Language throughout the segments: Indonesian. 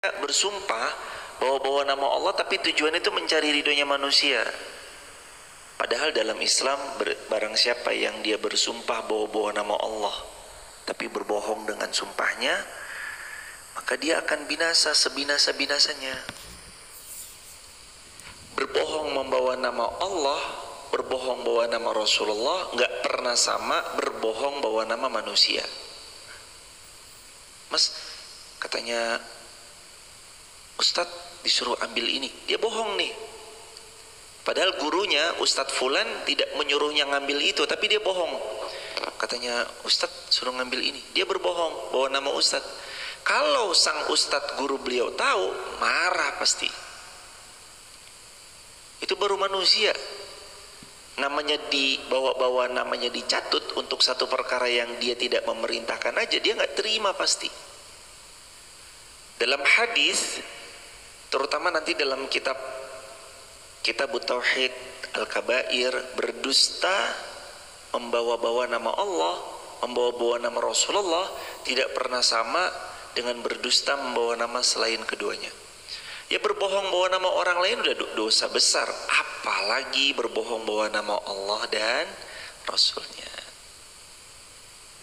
bersumpah bawa-bawa nama Allah tapi tujuan itu mencari ridhonya manusia. Padahal dalam Islam barang siapa yang dia bersumpah bawa-bawa nama Allah tapi berbohong dengan sumpahnya, maka dia akan binasa sebinasa-binasanya. Berbohong membawa nama Allah, berbohong bawa nama Rasulullah nggak pernah sama berbohong bawa nama manusia. Mas, katanya Ustadz disuruh ambil ini, dia bohong nih. Padahal gurunya Ustadz Fulan tidak menyuruhnya ngambil itu, tapi dia bohong. Katanya Ustadz suruh ngambil ini, dia berbohong bawa nama Ustadz. Kalau sang Ustadz guru beliau tahu, marah pasti. Itu baru manusia. Namanya dibawa-bawa, namanya dicatut untuk satu perkara yang dia tidak memerintahkan aja, dia nggak terima pasti. Dalam hadis, terutama nanti dalam kitab Tauhid Al-Kabair, berdusta membawa-bawa nama Allah, membawa-bawa nama Rasulullah tidak pernah sama dengan berdusta membawa nama selain keduanya. Ya, berbohong bawa nama orang lain udah dosa besar, apalagi berbohong bawa nama Allah dan Rasulnya.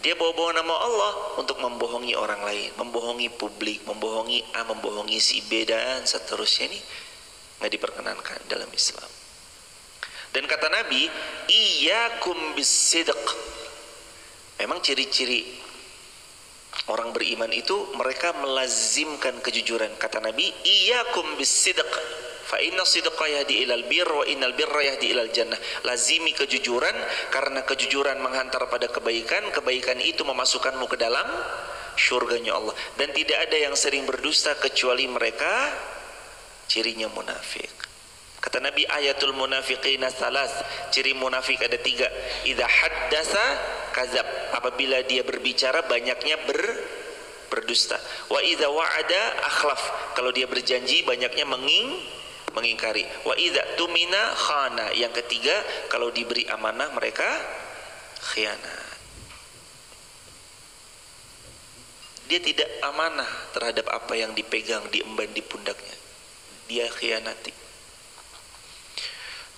Dia bawa-bawa nama Allah untuk membohongi orang lain, membohongi publik, membohongi A, membohongi si B dan seterusnya. Ini nggak diperkenankan dalam Islam. Dan kata Nabi, iyyakum bis-sidq. Memang ciri-ciri orang beriman itu mereka melazimkan kejujuran. Kata Nabi, iyyakum bis-sidq fa inna sidqa yahdi ilal birr wa innal birra yahdi ilal jannah. Lazimi kejujuran, karena kejujuran menghantar pada kebaikan, kebaikan itu memasukkanmu ke dalam syurganya Allah. Dan tidak ada yang sering berdusta kecuali mereka cirinya munafik. Kata Nabi, ayatul munafiqina salas, ciri munafik ada 3. Idza haddasa kadzab, apabila dia berbicara banyaknya berdusta. Wa idza wa'ada akhlaf, kalau dia berjanji banyaknya mengingkari. Wa idza tumina khana, yang ketiga kalau diberi amanah mereka khianat. Dia tidak amanah terhadap apa yang dipegang, diemban di pundaknya, dia khianati.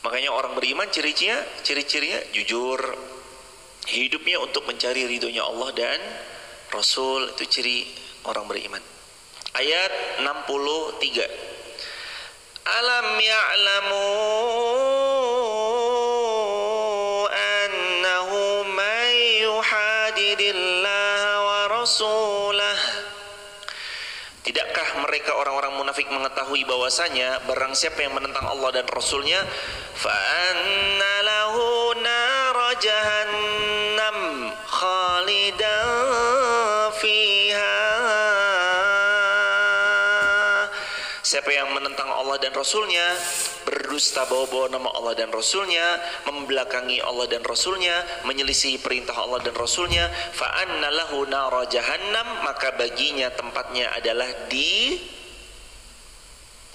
Makanya orang beriman ciri-cirinya jujur, hidupnya untuk mencari ridhonya Allah dan Rasul, itu ciri orang beriman. Ayat 63. Alam ya'lamu annahu man yuhadidillaha wa rasulah. Tidakkah mereka orang-orang munafik mengetahui bahwasanya barang siapa yang menentang Allah dan Rasulnya, fa anna lahu nar jahannam khalidan fiha. Siapa yang menentang Allah dan Rasulnya, berdusta bawa-bawa nama Allah dan Rasulnya, membelakangi Allah dan Rasulnya, menyelisihi perintah Allah dan Rasulnya, fa anna lahu nar jahannam, maka baginya tempatnya adalah di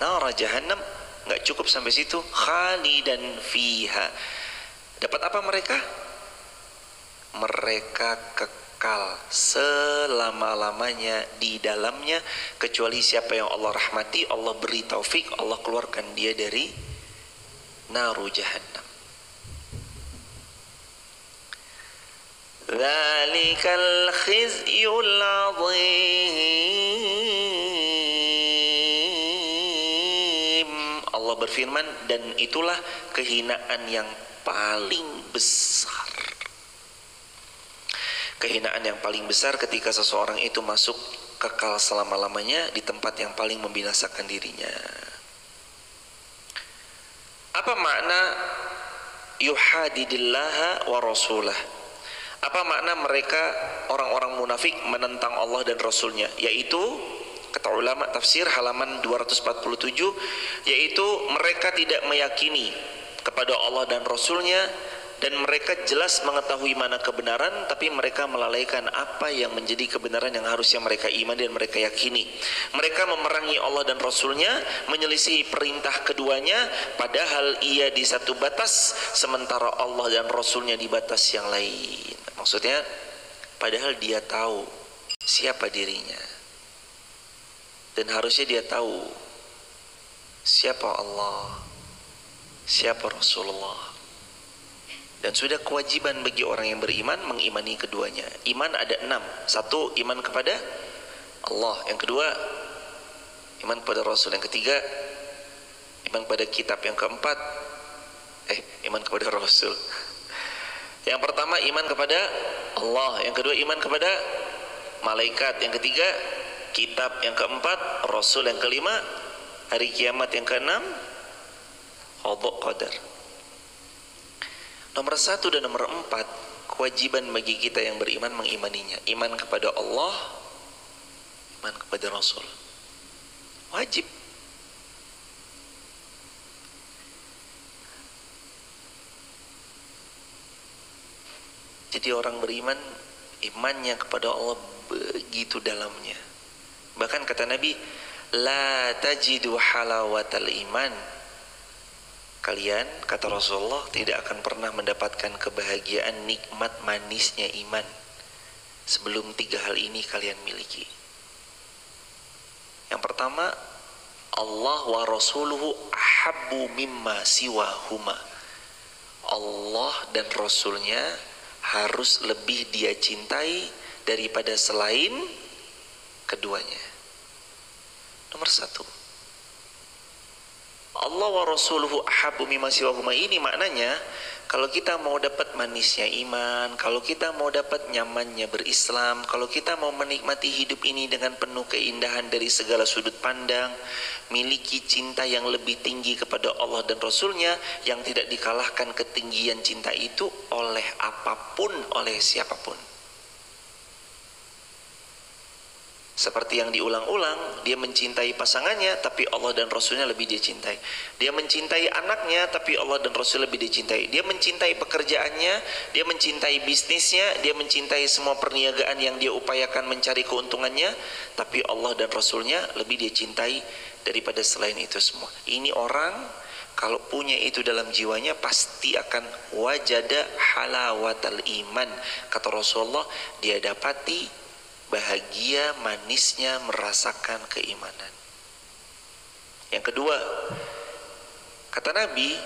nar jahannam. Enggak cukup sampai situ, khalidan fiha. Dapat apa mereka? Mereka kekal selama-lamanya di dalamnya, kecuali siapa yang Allah rahmati, Allah beri taufik, Allah keluarkan dia dari naru jahannam. Dzalikal khizyul 'adzim. Allah berfirman, dan itulah kehinaan yang paling besar. Kehinaan yang paling besar ketika seseorang itu masuk kekal selama-lamanya di tempat yang paling membinasakan dirinya. Apa makna yuhadidillaha wa rasulah? Apa makna mereka orang-orang munafik menentang Allah dan Rasulnya? Yaitu, kata ulama tafsir halaman 247, yaitu mereka tidak meyakini kepada Allah dan Rasulnya, dan mereka jelas mengetahui mana kebenaran, tapi mereka melalaikan apa yang menjadi kebenaran yang harusnya mereka iman dan mereka yakini. Mereka memerangi Allah dan Rasulnya, menyelisihi perintah keduanya, padahal ia di satu batas, sementara Allah dan Rasulnya di batas yang lain. Maksudnya, padahal dia tahu siapa dirinya. Dan harusnya dia tahu siapa Allah, siapa Rasulullah. Dan sudah kewajiban bagi orang yang beriman mengimani keduanya. Iman ada 6. Satu, iman kepada Allah. Yang kedua, iman kepada Rasul. Yang ketiga, iman kepada kitab. Yang keempat, iman kepada Rasul. Yang pertama, iman kepada Allah. Yang kedua, iman kepada malaikat. Yang ketiga, kitab. Yang keempat, Rasul. Yang kelima, hari kiamat. Yang keenam, qadar. Nomor 1 dan nomor 4, kewajiban bagi kita yang beriman mengimaninya. Iman kepada Allah, iman kepada Rasul. Wajib. Jadi orang beriman, imannya kepada Allah begitu dalamnya. Bahkan kata Nabi, la tajidu halawatal iman. Kalian, kata Rasulullah, tidak akan pernah mendapatkan kebahagiaan, nikmat manisnya iman sebelum 3 hal ini kalian miliki. Yang pertama, Allah wa rasuluhu ahabbu mimma siwahuma. Allah dan Rasulnya harus lebih dia cintai daripada selain keduanya. Nomor 1, Allah wa rasuluhu ahabbu mimma siwahuma ini maknanya, kalau kita mau dapat manisnya iman, kalau kita mau dapat nyamannya berislam, kalau kita mau menikmati hidup ini dengan penuh keindahan dari segala sudut pandang, miliki cinta yang lebih tinggi kepada Allah dan Rasulnya, yang tidak dikalahkan ketinggian cinta itu oleh apapun, oleh siapapun. Seperti yang diulang-ulang, dia mencintai pasangannya, tapi Allah dan Rasulnya lebih dia cintai. Dia mencintai anaknya, tapi Allah dan Rasul lebih dicintai. Dia mencintai pekerjaannya, dia mencintai bisnisnya, dia mencintai semua perniagaan yang dia upayakan mencari keuntungannya, tapi Allah dan Rasulnya lebih dia cintai daripada selain itu semua. Ini orang kalau punya itu dalam jiwanya pasti akan wajada halawatal iman. Kata Rasulullah, dia dapati bahagia manisnya merasakan keimanan. Yang kedua, kata Nabi,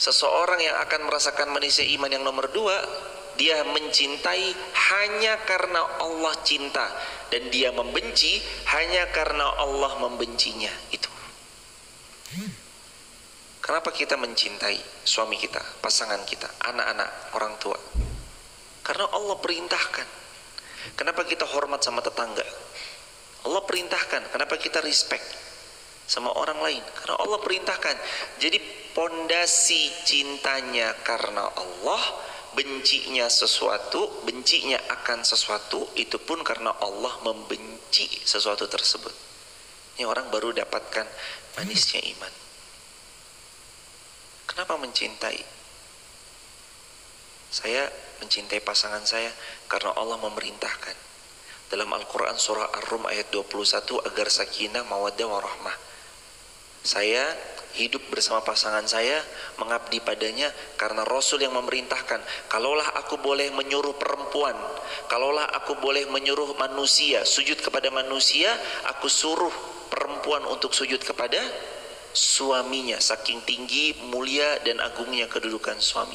seseorang yang akan merasakan manisnya iman yang nomor 2, dia mencintai hanya karena Allah cinta, dan dia membenci hanya karena Allah membencinya. Itu. Kenapa kita mencintai suami kita, pasangan kita, anak-anak, orang tua? Karena Allah perintahkan. Kenapa kita hormat sama tetangga? Allah perintahkan. Kenapa kita respect sama orang lain? Karena Allah perintahkan. Jadi pondasi cintanya karena Allah, bencinya sesuatu, bencinya akan sesuatu, itu pun karena Allah membenci sesuatu tersebut. Ini orang baru dapatkan manisnya iman. Kenapa mencintai? Saya mencintai pasangan saya karena Allah memerintahkan. Dalam Al-Quran surah Ar-Rum ayat 21, agar sakinah, mawaddah, warahmah. Saya hidup bersama pasangan saya, mengabdi padanya karena Rasul yang memerintahkan. Kalaulah aku boleh menyuruh perempuan, kalaulah aku boleh menyuruh manusia sujud kepada manusia, aku suruh perempuan untuk sujud kepada suaminya, saking tinggi, mulia dan agungnya kedudukan suami.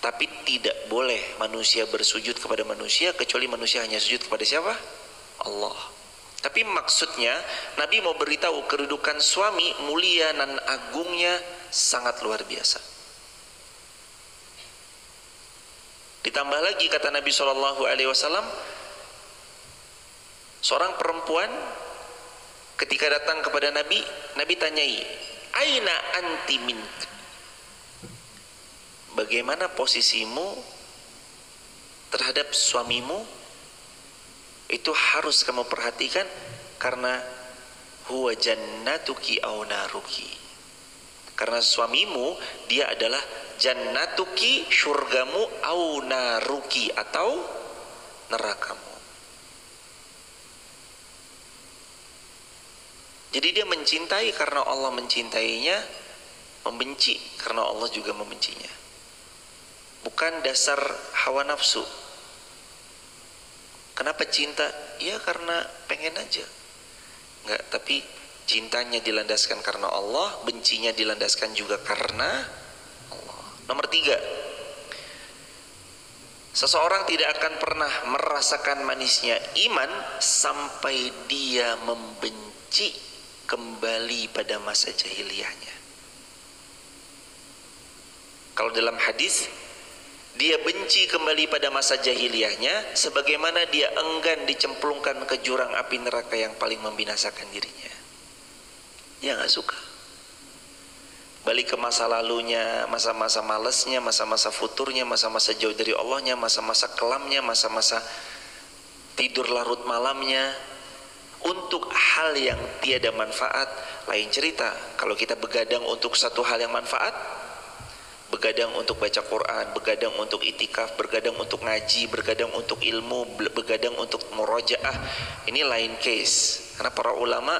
Tapi tidak boleh manusia bersujud kepada manusia kecuali manusia hanya sujud kepada siapa? Allah. Tapi maksudnya Nabi mau beritahu kedudukan suami mulia dan agungnya sangat luar biasa. Ditambah lagi kata Nabi SAW, seorang perempuan ketika datang kepada Nabi, Nabi tanyai, aina anti minka? Bagaimana posisimu terhadap suamimu? Itu harus kamu perhatikan, karena huwa jannatuki au naruki. Karena suamimu dia adalah jannatuki, syurgamu, au naruki, atau nerakamu. Jadi dia mencintai karena Allah mencintainya, membenci karena Allah juga membencinya. Bukan dasar hawa nafsu. Kenapa cinta? Ya karena pengen aja. Enggak, tapi cintanya dilandaskan karena Allah, bencinya dilandaskan juga karena Allah. Nomor 3, seseorang tidak akan pernah merasakan manisnya iman sampai dia membenci kembali pada masa jahiliyahnya. Kalau dalam hadis, dia benci kembali pada masa jahiliyahnya sebagaimana dia enggan dicemplungkan ke jurang api neraka yang paling membinasakan dirinya. Dia gak suka. Balik ke masa lalunya, masa-masa malesnya, masa-masa futurnya, masa-masa jauh dari Allahnya, masa-masa kelamnya, masa-masa tidur larut malamnya, untuk hal yang tiada manfaat. Lain cerita kalau kita begadang untuk satu hal yang manfaat, begadang untuk baca Quran, begadang untuk itikaf, begadang untuk ngaji, begadang untuk ilmu, begadang untuk murojaah, ini lain case. Karena para ulama,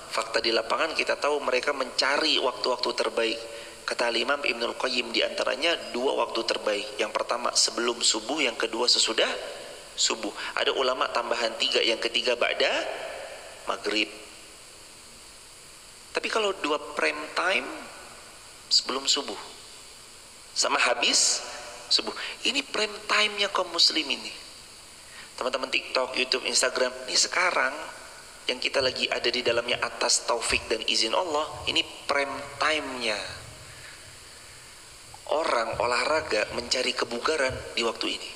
fakta di lapangan kita tahu mereka mencari waktu-waktu terbaik. Kata Imam Ibnul Qayyim, diantaranya 2 waktu terbaik. Yang pertama sebelum subuh, yang kedua sesudah subuh. Ada ulama tambahan 3, yang ketiga ba'da maghrib. Tapi kalau 2 prime time, sebelum subuh sama habis subuh, ini prime time-nya kaum muslim ini. Teman-teman TikTok, YouTube, Instagram, ini sekarang yang kita lagi ada di dalamnya atas taufik dan izin Allah, ini prime time-nya. Orang olahraga mencari kebugaran di waktu ini.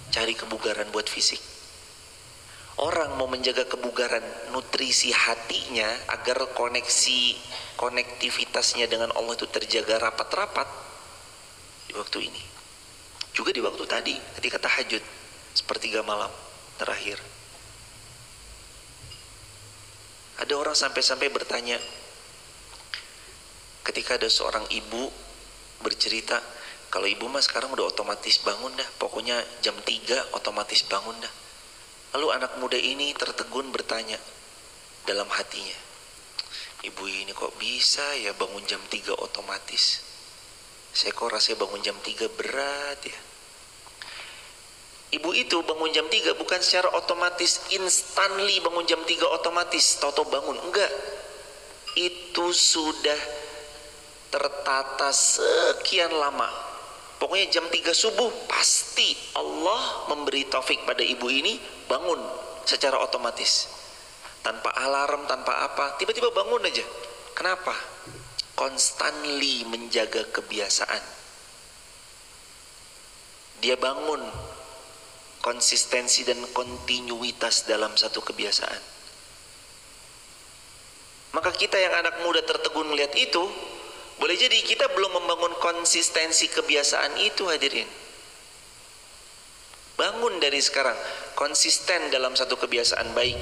Cari kebugaran buat fisik. Orang mau menjaga kebugaran nutrisi hatinya agar konektivitasnya dengan Allah itu terjaga rapat-rapat di waktu ini. Juga di waktu tadi ketika tahajud, sepertiga malam terakhir. Ada orang sampai-sampai bertanya, ketika ada seorang ibu bercerita, kalau ibu mah sekarang udah otomatis bangun dah, pokoknya jam 3 otomatis bangun dah. Lalu anak muda ini tertegun bertanya dalam hatinya, ibu ini kok bisa ya bangun jam 3 otomatis? Saya kok rasanya bangun jam 3 berat ya. Ibu itu bangun jam 3 bukan secara otomatis, instantly bangun jam 3 otomatis, tau-tau bangun. Enggak. Itu sudah tertata sekian lama. Pokoknya jam 3 subuh pasti Allah memberi taufik pada ibu ini bangun secara otomatis. Tanpa alarm, tanpa apa, tiba-tiba bangun aja. Kenapa? Constantly menjaga kebiasaan. Dia bangun konsistensi dan kontinuitas dalam satu kebiasaan. Maka kita yang anak muda tertegun melihat itu, boleh jadi kita belum membangun konsistensi kebiasaan itu, hadirin. Bangun dari sekarang, konsisten dalam satu kebiasaan baik.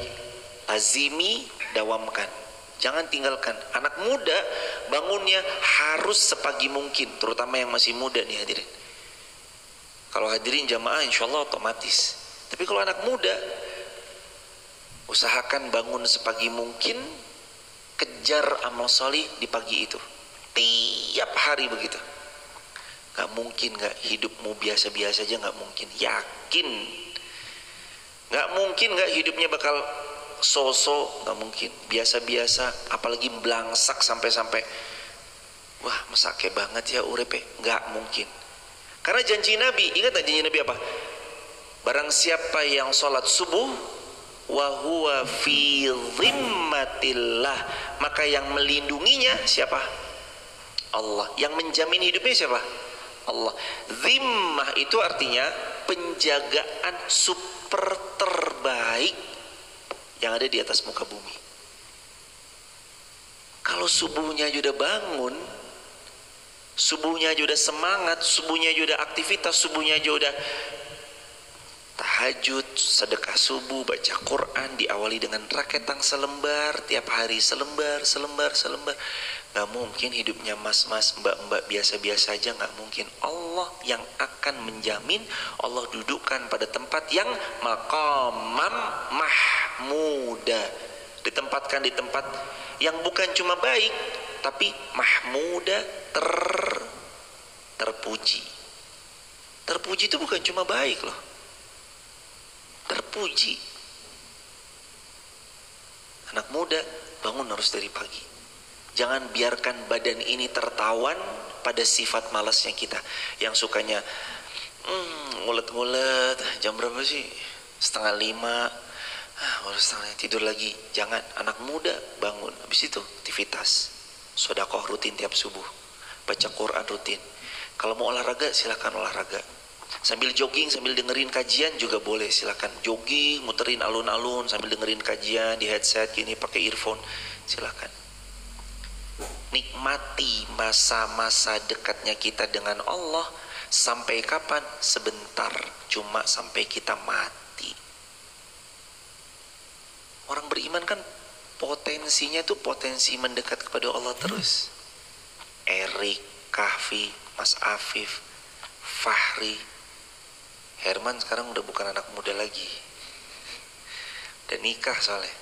Azimi, dawamkan. Jangan tinggalkan. Anak muda bangunnya harus sepagi mungkin, terutama yang masih muda nih hadirin. Kalau hadirin jamaah insya Allah otomatis. Tapi kalau anak muda, usahakan bangun sepagi mungkin, kejar amal solih di pagi itu. Tiap hari begitu. Gak mungkin gak hidupmu biasa-biasa aja, gak mungkin. Yakin. Gak mungkin gak hidupnya bakal so-so, gak mungkin. Biasa-biasa, apalagi belangsak sampai-sampai wah mesake banget ya urepe. Gak mungkin. Karena janji Nabi, ingat tak janji Nabi apa? Barang siapa yang sholat subuh wa huwa fi dhimmatillah, maka yang melindunginya siapa? Allah. Yang menjamin hidupnya siapa? Allah. Zimmah itu artinya penjagaan super terbaik yang ada di atas muka bumi. Kalau subuhnya aja udah bangun, subuhnya aja udah semangat, subuhnya aja udah aktivitas, subuhnya aja udah tahajud, sedekah subuh, baca Quran, diawali dengan raketang selembar, tiap hari selembar. Gak mungkin hidupnya mas-mas, mbak-mbak biasa-biasa aja, gak mungkin. Allah yang akan menjamin, Allah dudukkan pada tempat yang maqamam mahmuda, ditempatkan di tempat yang bukan cuma baik, tapi mahmuda, terpuji. Terpuji itu bukan cuma baik loh, terpuji. Anak muda bangun harus dari pagi. Jangan biarkan badan ini tertawan pada sifat malasnya kita, yang sukanya ngulet-ngulet. Jam berapa sih? 4:30. Baru setengah tidur lagi. Jangan. Anak muda bangun, habis itu aktivitas, sedekah rutin tiap subuh, baca Quran rutin. Kalau mau olahraga silakan olahraga, sambil jogging sambil dengerin kajian juga boleh, silakan jogging muterin alun-alun sambil dengerin kajian di headset gini pakai earphone, silakan. Nikmati masa-masa dekatnya kita dengan Allah. Sampai kapan? Sebentar, cuma sampai kita mati. Orang beriman kan potensinya tuh potensi mendekat kepada Allah terus. Erik, Kahfi, Mas Afif, Fahri, Herman sekarang udah bukan anak muda lagi, udah nikah soalnya.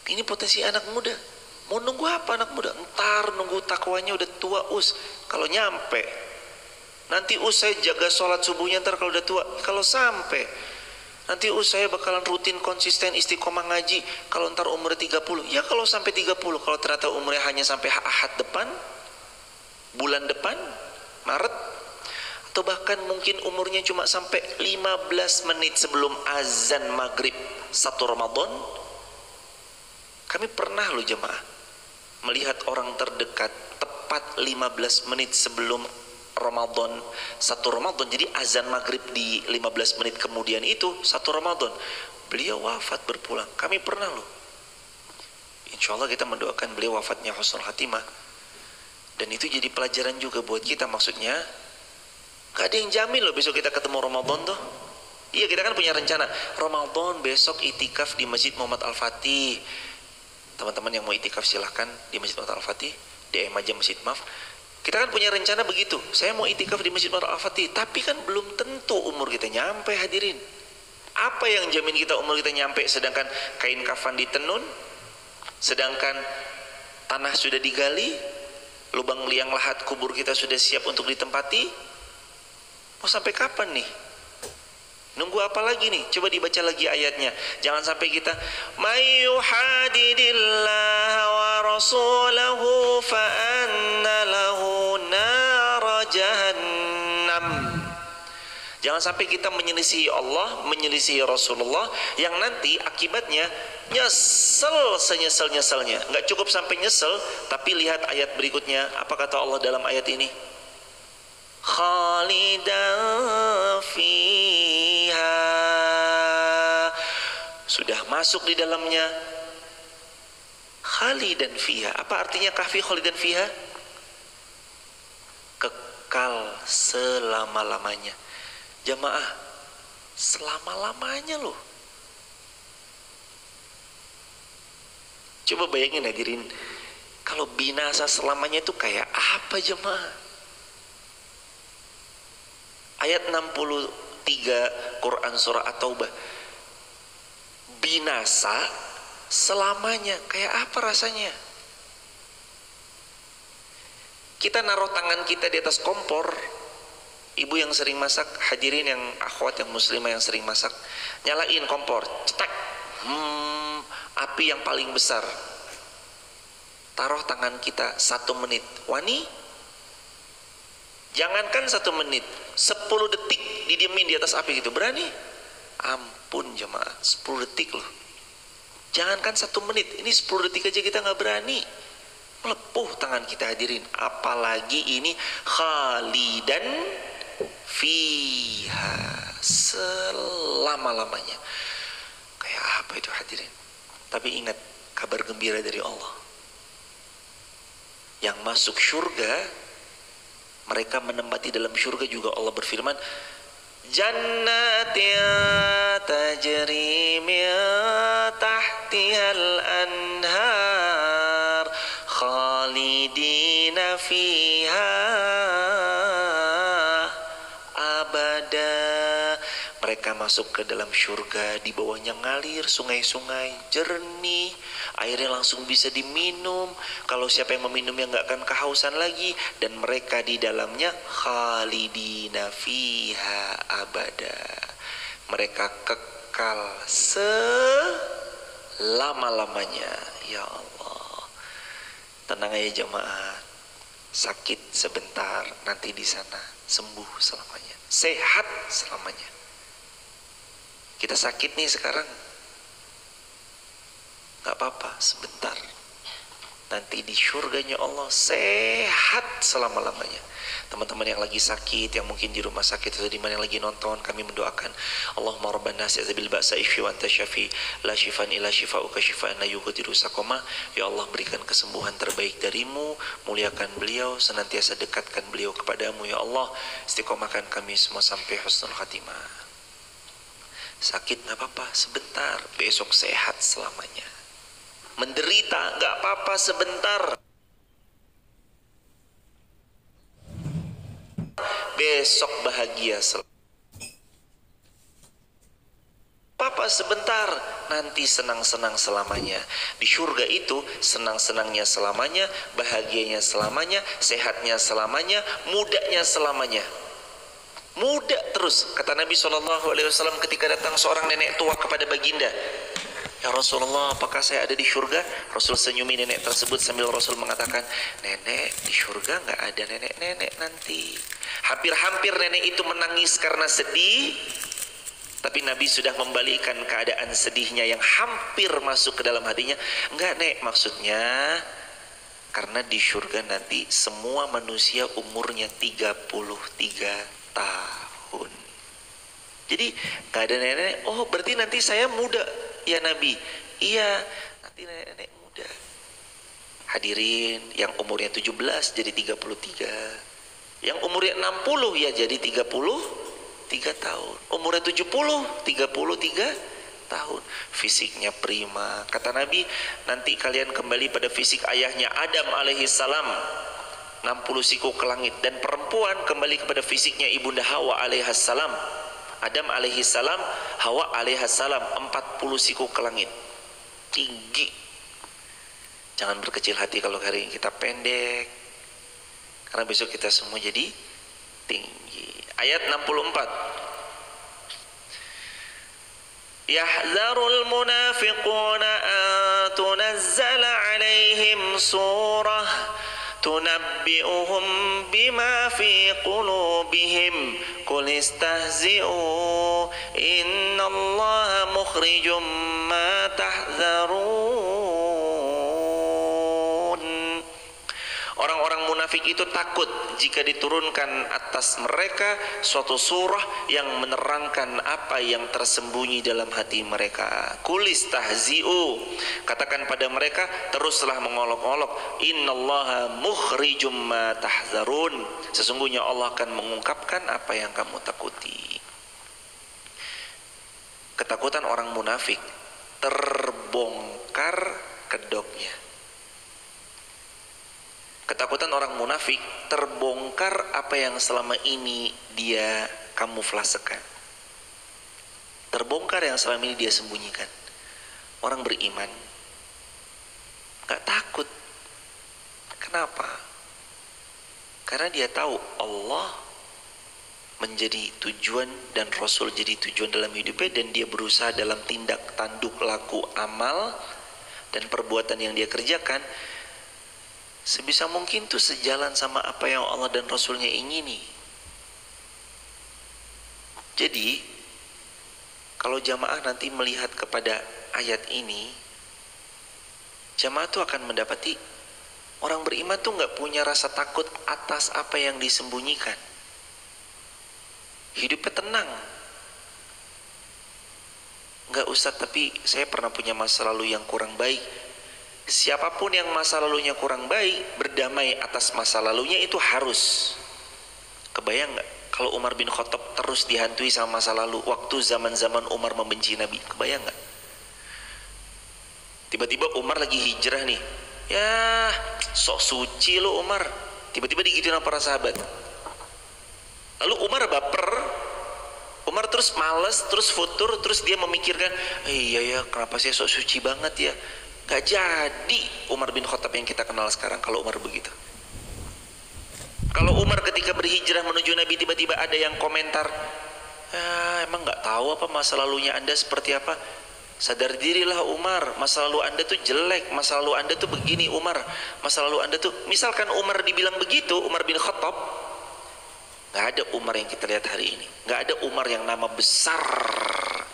Ini potensi anak muda. Mau nunggu apa anak muda? Ntar nunggu takwanya udah tua kalau nyampe. Nanti saya jaga sholat subuhnya ntar kalau udah tua. Kalau sampai nanti saya bakalan rutin konsisten istiqomah ngaji kalau ntar umur 30. Ya kalau sampai 30. Kalau ternyata umurnya hanya sampai Ahad depan, bulan depan, Maret, atau bahkan mungkin umurnya cuma sampai 15 menit sebelum azan maghrib 1 Ramadan. Kami pernah loh jemaah melihat orang terdekat tepat 15 menit sebelum Ramadan 1 Ramadan. Jadi azan maghrib di 15 menit kemudian itu 1 Ramadan beliau wafat berpulang. Kami pernah loh. Insya Allah kita mendoakan beliau wafatnya husnul khatimah. Dan itu jadi pelajaran juga buat kita. Maksudnya gak ada yang jamin loh besok kita ketemu Ramadan tuh. Iya, kita kan punya rencana Ramadan besok itikaf di Masjid Muhammad Al-Fatih. Teman-teman yang mau itikaf silahkan di Masjid Muhammad Al-Fatih, DM aja Masjid Maaf. Kita kan punya rencana begitu, saya mau itikaf di Masjid Muhammad Al-Fatih. Tapi kan belum tentu umur kita nyampe, hadirin. Apa yang jamin kita umur kita nyampe, sedangkan kain kafan ditenun, sedangkan tanah sudah digali, lubang liang lahat kubur kita sudah siap untuk ditempati? Mau sampai kapan nih? Nunggu apa lagi nih? Coba dibaca lagi ayatnya. Jangan sampai kita may yuhadidillah wa rasulahu fa anna lahu nar jahannam. Jangan sampai kita menyelisihi Allah, menyelisihi Rasulullah, yang nanti akibatnya nyesel senyesel-nyeselnya. Nggak cukup sampai nyesel, tapi lihat ayat berikutnya. Apa kata Allah dalam ayat ini? Khalidan fiha, sudah masuk di dalamnya. Khalidan fiha, apa artinya kahfi khalidan fiha? Kekal selama-lamanya. Jamaah, selama-lamanya loh. Coba bayangin hadirin, kalau binasa selamanya itu kayak apa jemaah? Ayat 63 Quran surah At-Taubah, binasa selamanya, kayak apa rasanya? Kita naruh tangan kita di atas kompor. Ibu yang sering masak, hadirin yang akhwat yang muslimah yang sering masak, nyalain kompor, cetak, api yang paling besar. Taruh tangan kita 1 menit, wani? Jangankan 1 menit, 10 detik didiemin di atas api gitu, berani? Ampun jemaah, 10 detik loh. Jangankan 1 menit, ini 10 detik aja kita gak berani. Melepuh tangan kita hadirin. Apalagi ini khalidan fiha, selama-lamanya. Kayak apa itu hadirin? Tapi ingat, kabar gembira dari Allah. Yang masuk surga, mereka menempati dalam surga juga Allah berfirman, jannatin tajri min tahtihal anhar khalidina fiha abada. Mereka masuk ke dalam surga, di bawahnya ngalir sungai-sungai jernih, airnya langsung bisa diminum. Kalau siapa yang meminumnya nggak akan kehausan lagi, dan mereka di dalamnya khalidina fiha abada. Mereka kekal selama-lamanya. Ya Allah, tenang aja jamaah, sakit sebentar, nanti di sana sembuh selamanya, sehat selamanya. Kita sakit nih sekarang, gak apa-apa, sebentar, nanti di syurganya Allah sehat selama-lamanya. Teman-teman yang lagi sakit, yang mungkin di rumah sakit atau di mana yang lagi nonton, kami mendoakan, Allahumma rabban nasi azabil ba'sa ishfi wa anta syafi la shifan illa shifa'uka shifa'an la yughadiru saqama. Ya Allah, berikan kesembuhan terbaik darimu, muliakan beliau, senantiasa dekatkan beliau kepadamu. Ya Allah, istiqomahkan kami semua sampai husnul khatimah. Sakit gak apa-apa, sebentar, besok sehat selamanya. Menderita gak apa-apa, sebentar, besok bahagia apa sebentar, nanti senang-senang selamanya. Di surga itu senang-senangnya selamanya, bahagianya selamanya, sehatnya selamanya, mudanya selamanya. Muda terus. Kata Nabi SAW ketika datang seorang nenek tua kepada baginda, ya Rasulullah, apakah saya ada di surga? Rasul senyumi nenek tersebut sambil Rasul mengatakan, nenek, di surga nggak ada nenek-nenek nanti. Hampir-hampir nenek itu menangis karena sedih, tapi Nabi sudah membalikan keadaan sedihnya yang hampir masuk ke dalam hatinya. Enggak nek, maksudnya karena di surga nanti semua manusia umurnya 33 tahun. Jadi nggak ada nenek. Oh berarti nanti saya muda ya Nabi? Iya, nanti nenek muda. Hadirin, yang umurnya 17 jadi 33. Yang umurnya 60 ya jadi 33 tahun. Umurnya 70, 33 tahun. Fisiknya prima. Kata Nabi, nanti kalian kembali pada fisik ayahnya Adam alaihissalam, 60 siku ke langit. Dan perempuan kembali kepada fisiknya ibunda Hawa alaihissalam. Adam alaihissalam, Hawa alaihissalam, 40 siku ke langit. Tinggi. Jangan berkecil hati kalau hari ini kita pendek, karena besok kita semua jadi tinggi. Ayat 64. Yahzarul munafiquna an tunazzala alaihim surah tunabbi'uhum bima fi qulubihim qul istahzi'u innallaha mukhrijum ma tahzarun. Orang-orang munafik itu takut jika diturunkan atas mereka suatu surah yang menerangkan apa yang tersembunyi dalam hati mereka. Kulis tahzi'u, katakan pada mereka, teruslah mengolok-olok. Innallaha mukhrijum ma tahzarun, sesungguhnya Allah akan mengungkapkan apa yang kamu takuti. Ketakutan orang munafik terbongkar kedoknya. Ketakutan orang munafik terbongkar apa yang selama ini dia kamuflasekan. Terbongkar yang selama ini dia sembunyikan. Orang beriman gak takut. Kenapa? Karena dia tahu Allah menjadi tujuan dan Rasul jadi tujuan dalam hidupnya, dan dia berusaha dalam tindak tanduk laku amal dan perbuatan yang dia kerjakan sebisa mungkin tuh sejalan sama apa yang Allah dan Rasulnya ingini. Jadi kalau jamaah nanti melihat kepada ayat ini, jamaah tuh akan mendapati orang beriman tuh gak punya rasa takut atas apa yang disembunyikan. Hidupnya tenang. Gak usah, tapi saya pernah punya masa lalu yang kurang baik. Siapapun yang masa lalunya kurang baik, berdamai atas masa lalunya itu harus. Kebayang gak kalau Umar bin Khattab terus dihantui sama masa lalu waktu zaman-zaman Umar membenci Nabi? Kebayang gak? Tiba-tiba Umar lagi hijrah nih, ya sok suci lo Umar, tiba-tiba digituin sama para sahabat. Lalu Umar baper, Umar terus males, terus futur, terus dia memikirkan, iya ya, kenapa saya sok suci banget ya? Gak jadi Umar bin Khattab yang kita kenal sekarang kalau Umar begitu. Kalau Umar ketika berhijrah menuju Nabi tiba-tiba ada yang komentar, emang gak tahu apa masa lalunya Anda seperti apa? Sadar dirilah Umar, masa lalu Anda tuh jelek, masa lalu Anda tuh begini Umar, masa lalu Anda tuh, misalkan Umar dibilang begitu, Umar bin Khattab, nggak ada Umar yang kita lihat hari ini, nggak ada Umar yang nama besar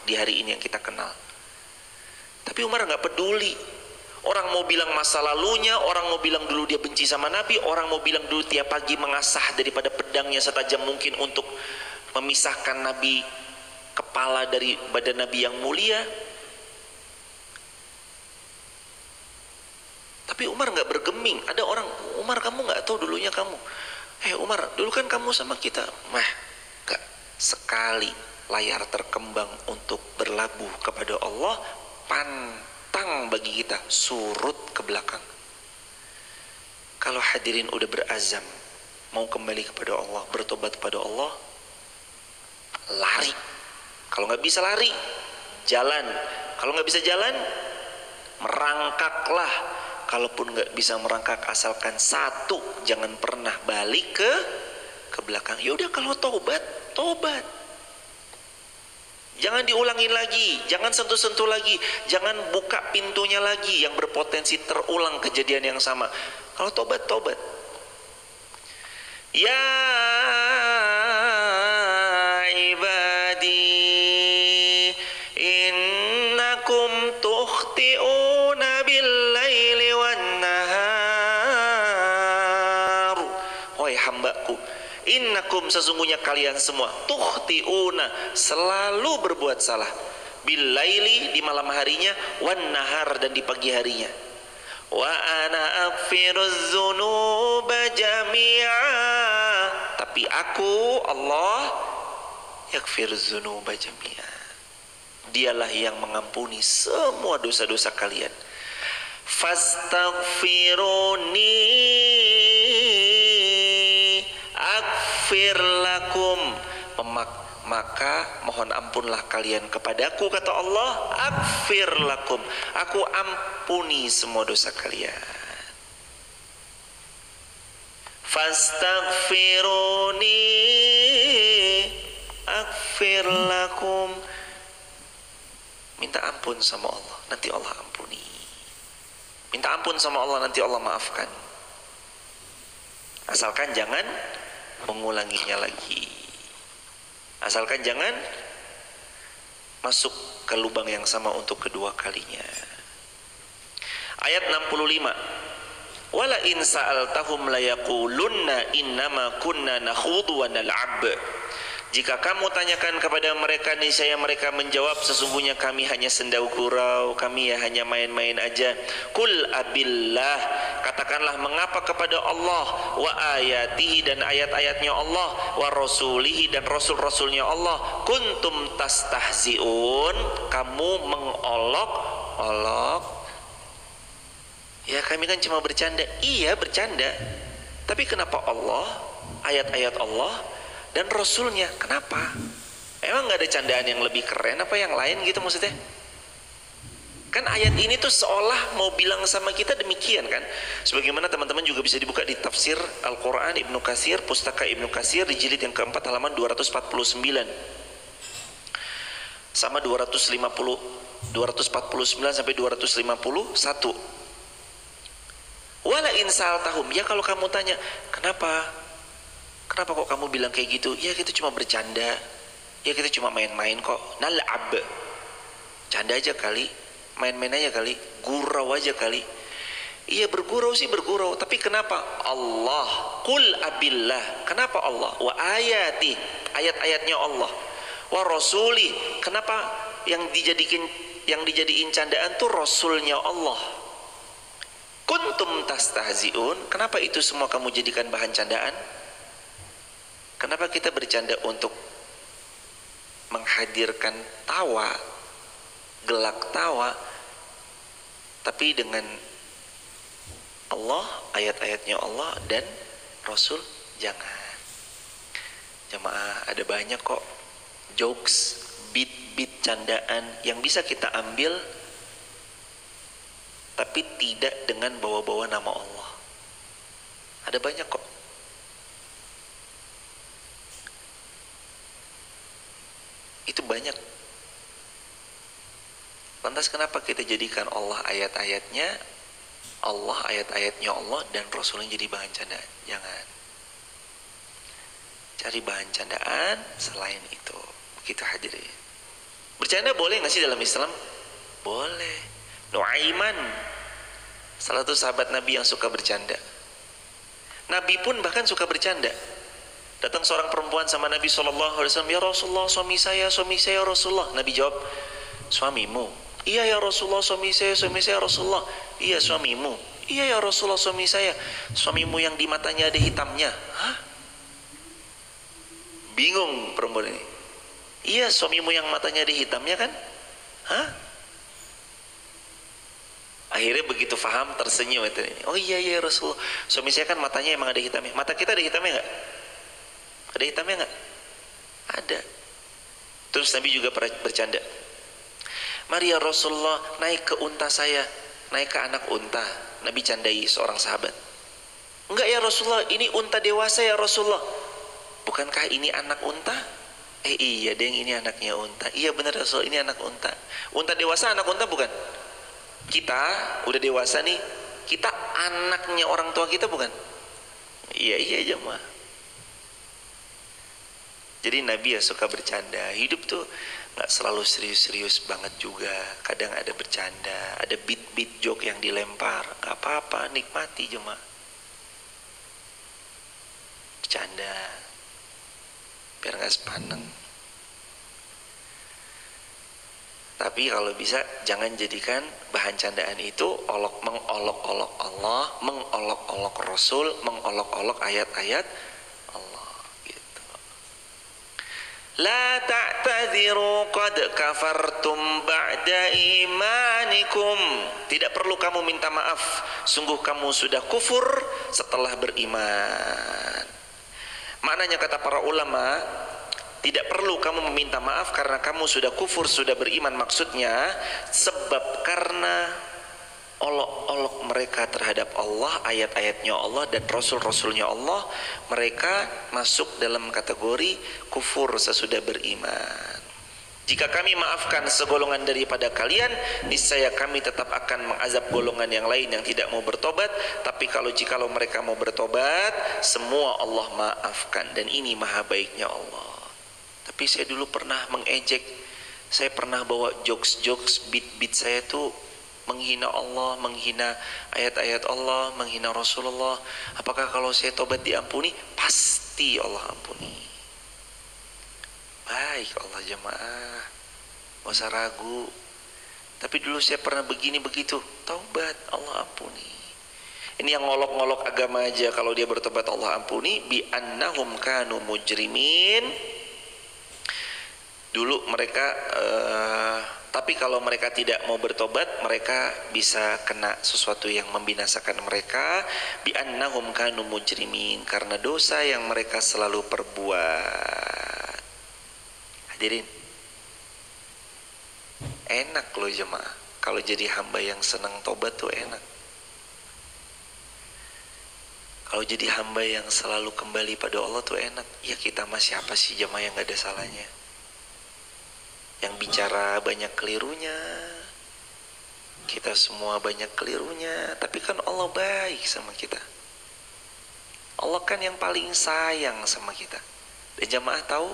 di hari ini yang kita kenal. Tapi Umar nggak peduli. Orang mau bilang masa lalunya, orang mau bilang dulu dia benci sama Nabi, orang mau bilang dulu tiap pagi mengasah daripada pedangnya setajam mungkin untuk memisahkan Nabi, kepala dari badan Nabi yang mulia. Tapi Umar nggak bergeming. Ada orang, Umar kamu nggak tahu dulunya kamu. Umar, dulu kan kamu sama kita. Gak sekali layar terkembang untuk berlabuh kepada Allah, pantang bagi kita surut ke belakang. Kalau hadirin udah berazam mau kembali kepada Allah, bertobat kepada Allah, lari. Kalau nggak bisa lari, jalan. Kalau nggak bisa jalan, merangkaklah. Kalaupun nggak bisa merangkak, asalkan satu, jangan pernah balik ke belakang. Ya udah, kalau tobat, tobat. Jangan diulangin lagi, jangan sentuh-sentuh lagi, jangan buka pintunya lagi yang berpotensi terulang kejadian yang sama. Kalau tobat, tobat. Ya ibadi innakum tukhti'una bil-laili wan-nahar. Wahai hambaku, innakum, sesungguhnya kalian semua, tukhti'una, selalu berbuat salah, bil-laili, di malam harinya, wan-nahar, dan di pagi harinya. Wa ana aghfiruz dzunuba jami'a, tapi aku Allah yaghfiruz dzunuba jami'a, dialah yang mengampuni semua dosa-dosa kalian. Fastaghfiruni aghfir lakum, maka mohon ampunlah kalian kepadaku, kata Allah, aghfir lakum, aku ampuni semua dosa kalian. Fastaghfiruni aghfir lakum, minta ampun sama Allah, nanti Allah ampuni. Minta ampun sama Allah, nanti Allah maafkan. Asalkan jangan mengulanginya lagi. Asalkan jangan masuk ke lubang yang sama untuk kedua kalinya. Ayat 65. Wala in sa'altahum layaqulunna innama kunna nakhudu wa nal'ab. Jika kamu tanyakan kepada mereka, niscaya mereka menjawab, sesungguhnya kami hanya sendau gurau, kami ya hanya main-main aja. Kul abillah, katakanlah, mengapa kepada Allah, wa ayatihi, dan ayat-ayatnya Allah, wa rasulihi, dan rasul-rasulnya Allah, kuntum tastahzi'un, kamu mengolok-olok. Ya kami kan cuma bercanda. Iya bercanda, tapi kenapa Allah, ayat-ayat Allah dan Rasulnya, kenapa? Emang gak ada candaan yang lebih keren apa yang lain gitu maksudnya? Kan ayat ini tuh seolah mau bilang sama kita demikian kan. Sebagaimana teman-teman juga bisa dibuka di tafsir Al-Quran Ibnu Katsir, pustaka Ibnu Katsir, di jilid yang keempat halaman 249 sama 249 sampai 251. Wala in sa'altahum, ya kalau kamu tanya, kenapa kok kamu bilang kayak gitu? Ya kita cuma bercanda, ya kita cuma main-main kok. Nal'ab, canda aja kali, main-main aja kali, gurau aja kali. Iya bergurau sih bergurau, tapi kenapa? Allah, qul abillah, kenapa Allah? Wa ayati, ayat-ayatnya Allah. Wa rasuli, kenapa yang dijadiin candaan tuh rasulnya Allah. Kuntum tastahzi'un, kenapa itu semua kamu jadikan bahan candaan? Kenapa kita bercanda untuk menghadirkan tawa, gelak tawa, tapi dengan Allah, ayat-ayatnya Allah dan Rasul jangan. Jamaah, ada banyak kok jokes, bit-bit candaan yang bisa kita ambil, tapi tidak dengan bawa-bawa nama Allah. Ada banyak kok. Itu banyak. Lantas kenapa kita jadikan Allah ayat-ayatnya Allah dan Rasulnya jadi bahan candaan? Jangan. Cari bahan candaan selain itu. Begitu hadirin. Bercanda boleh nggak sih dalam Islam? Boleh. Nuaiman, salah satu sahabat Nabi yang suka bercanda. Nabi pun bahkan suka bercanda. Datang seorang perempuan sama Nabi SAW, ya Rasulullah, suami saya Rasulullah. Nabi jawab, suamimu? Iya ya Rasulullah, suami saya Rasulullah. Iya suamimu? Iya ya Rasulullah, suami saya. Suamimu yang di matanya ada hitamnya. Hah? Bingung perempuan ini. Iya suamimu yang matanya ada hitamnya kan? Hah? Akhirnya begitu paham tersenyum itu. Oh iya Rasulullah, suami saya kan matanya emang ada hitamnya. Mata kita ada hitamnya nggak? Ada hitamnya nggak? Ada. Terus Nabi juga pernah bercanda. Mari ya Rasulullah, naik ke unta saya, naik ke anak unta. Nabi candai seorang sahabat. Enggak ya Rasulullah, ini unta dewasa ya Rasulullah. Bukankah ini anak unta? Iya deng, ini anaknya unta. Iya benar Rasul, ini anak unta. Unta dewasa anak unta bukan? Kita udah dewasa nih, kita anaknya orang tua kita bukan? Iya jemaah. Jadi Nabi ya suka bercanda. Hidup tuh nggak selalu serius-serius banget juga. Kadang ada bercanda, ada beat joke yang dilempar. Gak apa-apa, nikmati jemaah. Bercanda, biar nggak sepaneng. Tapi kalau bisa jangan jadikan bahan candaan itu mengolok-olok Allah, mengolok-olok Rasul, mengolok-olok ayat-ayat Allah gitu. La ta'tadhiru qad kafartum ba'da imanikum. Tidak perlu kamu minta maaf, sungguh kamu sudah kufur setelah beriman. Maknanya kata para ulama, tidak perlu kamu meminta maaf karena kamu sudah kufur, sudah beriman. Maksudnya sebab karena olok-olok mereka terhadap Allah, ayat-ayatnya Allah dan Rasul-Rasulnya Allah, mereka masuk dalam kategori kufur sesudah beriman. Jika kami maafkan segolongan daripada kalian, niscaya kami tetap akan mengazab golongan yang lain yang tidak mau bertobat. Tapi jikalau mereka mau bertobat, semua Allah maafkan. Dan ini maha baiknya Allah. Tapi saya dulu pernah mengejek, saya pernah bawa jokes, beat saya tuh menghina Allah, menghina ayat-ayat Allah, menghina Rasulullah. Apakah kalau saya tobat diampuni? Pasti Allah ampuni. Baik Allah jemaah, gak usah ragu. Tapi dulu saya pernah begini begitu, taubat Allah ampuni. Ini yang ngolok-ngolok agama aja, kalau dia bertobat Allah ampuni. Bi annahum kanu mujrimin. Dulu mereka tapi kalau mereka tidak mau bertobat, mereka bisa kena sesuatu yang membinasakan mereka. Bi annahum kanu mujrimin, karena dosa yang mereka selalu perbuat. Hadirin, enak loh jemaah kalau jadi hamba yang senang tobat tuh enak. Kalau jadi hamba yang selalu kembali pada Allah tuh enak. Ya kita mah siapa sih jemaah yang gak ada salahnya? Yang bicara banyak kelirunya, kita semua banyak kelirunya, tapi kan Allah baik sama kita. Allah kan yang paling sayang sama kita. Dan jamaah tahu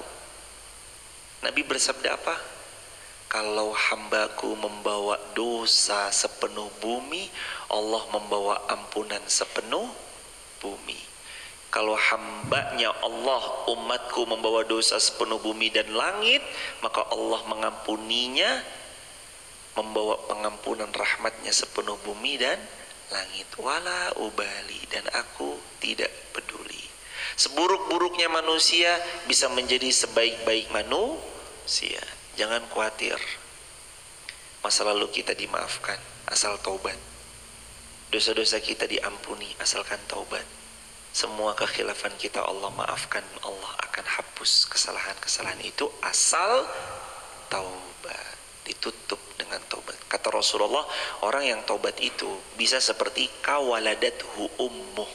Nabi bersabda apa? Kalau hambaku membawa dosa sepenuh bumi, Allah membawa ampunan sepenuh bumi. Kalau hambanya Allah, umatku membawa dosa sepenuh bumi dan langit, maka Allah mengampuninya, membawa pengampunan rahmatnya sepenuh bumi dan langit. Wala ubali, dan aku tidak peduli. Seburuk-buruknya manusia bisa menjadi sebaik-baik manusia. Jangan khawatir, masa lalu kita dimaafkan asal taubat. Dosa-dosa kita diampuni asalkan taubat. Semua kekhilafan kita Allah maafkan, Allah akan hapus kesalahan-kesalahan itu asal taubat. Ditutup dengan taubat. Kata Rasulullah, orang yang taubat itu bisa seperti kawaladathu ummuh,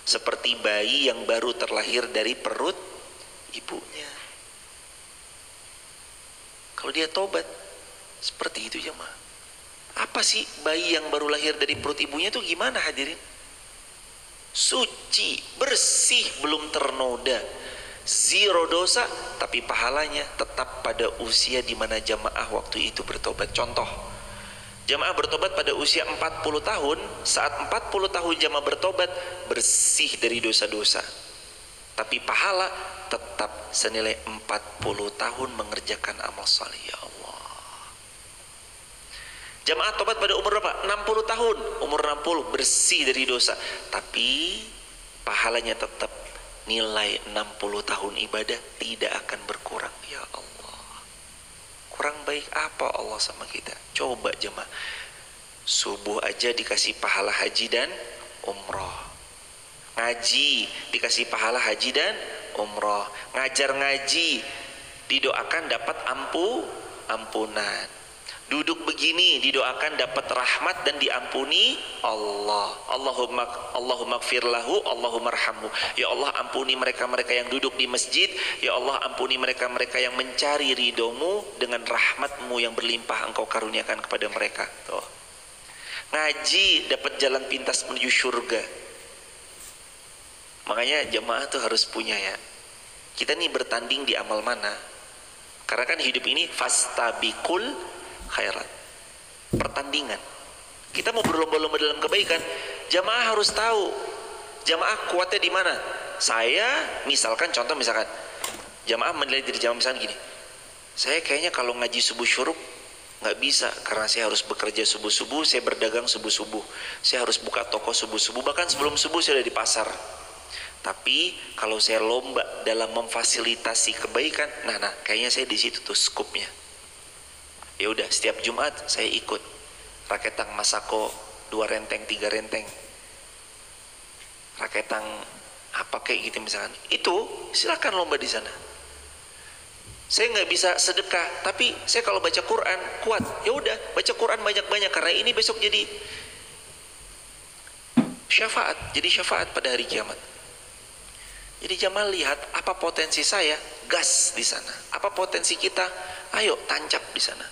seperti bayi yang baru terlahir dari perut ibunya. Kalau dia taubat, Seperti itu jemaah. Apa sih bayi yang baru lahir dari perut ibunya itu gimana hadirin? Suci, bersih, belum ternoda, zero dosa, tapi pahalanya tetap pada usia di mana jamaah waktu itu bertobat. Contoh, jamaah bertobat pada usia 40 tahun, saat 40 tahun jamaah bertobat, bersih dari dosa-dosa, tapi pahala tetap senilai 40 tahun mengerjakan amal saleh. Ya Allah. Jamaah tobat pada umur berapa? 60 tahun. Umur 60 bersih dari dosa, tapi pahalanya tetap nilai 60 tahun ibadah tidak akan berkurang. Ya Allah, kurang baik apa Allah sama kita? Coba jemaah, subuh aja dikasih pahala haji dan umroh, ngaji dikasih pahala haji dan umroh, ngajar ngaji didoakan dapat ampunan, duduk begini didoakan dapat rahmat dan diampuni Allah. Allahumma gfir lahu, Allahumma arhamhu. Ya Allah, ampuni mereka-mereka yang duduk di masjid. Ya Allah, ampuni mereka-mereka yang mencari ridhomu, dengan rahmatmu yang berlimpah engkau karuniakan kepada mereka. Tuh. Ngaji dapat jalan pintas menuju surga. Makanya jemaah tuh harus punya ya, kita nih bertanding di amal mana? Karena kan hidup ini fastabiqul khairat, pertandingan. Kita mau berlomba-lomba dalam kebaikan, jamaah harus tahu jamaah kuatnya di mana. Saya misalkan, jamaah menilai diri jamaah misalkan gini, saya kayaknya kalau ngaji subuh syuruk nggak bisa, karena saya harus bekerja subuh-subuh, saya berdagang subuh-subuh, saya harus buka toko subuh-subuh, bahkan sebelum subuh saya udah di pasar. Tapi kalau saya lomba dalam memfasilitasi kebaikan, nah kayaknya saya di situ tuh skupnya. Ya udah, setiap Jumat saya ikut raketang Masako 2 renteng 3 renteng, raketang apa kayak gitu misalkan, itu silakan lomba di sana. Saya nggak bisa sedekah, tapi saya kalau baca Quran kuat, ya udah baca Quran banyak-banyak, karena ini besok jadi syafaat pada hari kiamat. Jadi jamaah lihat apa potensi saya, gas di sana. Apa potensi kita, ayo tancap di sana.